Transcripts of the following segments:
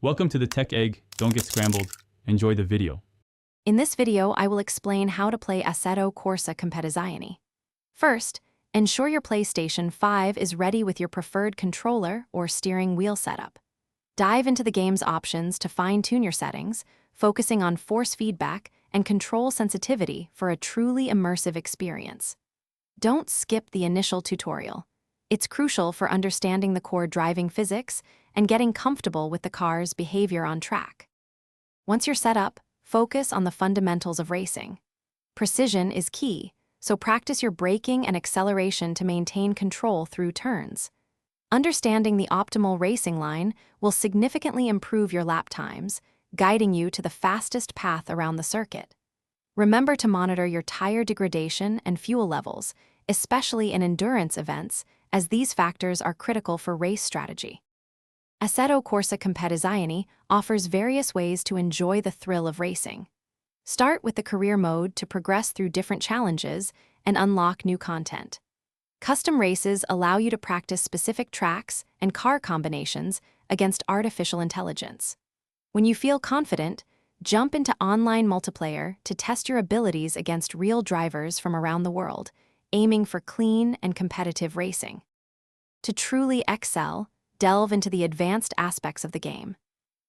Welcome to the Tech Egg. Don't get scrambled. Enjoy the video. In this video, I will explain how to play Assetto Corsa Competizione. First, ensure your PlayStation 5 is ready with your preferred controller or steering wheel setup. Dive into the game's options to fine-tune your settings, focusing on force feedback and control sensitivity for a truly immersive experience. Don't skip the initial tutorial. It's crucial for understanding the core driving physics and getting comfortable with the car's behavior on track. Once you're set up, focus on the fundamentals of racing. Precision is key, so practice your braking and acceleration to maintain control through turns. Understanding the optimal racing line will significantly improve your lap times, guiding you to the fastest path around the circuit. Remember to monitor your tire degradation and fuel levels, especially in endurance events, as these factors are critical for race strategy. Assetto Corsa Competizione offers various ways to enjoy the thrill of racing. Start with the career mode to progress through different challenges and unlock new content. Custom races allow you to practice specific tracks and car combinations against artificial intelligence. When you feel confident, jump into online multiplayer to test your abilities against real drivers from around the world, aiming for clean and competitive racing. To truly excel, delve into the advanced aspects of the game.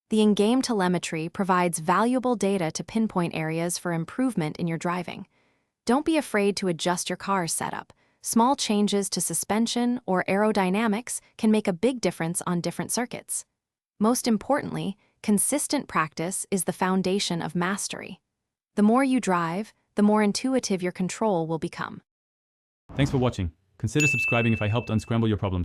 The in-game telemetry provides valuable data to pinpoint areas for improvement in your driving. Don't be afraid to adjust your car's setup. Small changes to suspension or aerodynamics can make a big difference on different circuits. Most importantly, consistent practice is the foundation of mastery. The more you drive, the more intuitive your control will become. Thanks for watching. Consider subscribing if I helped unscramble your problems.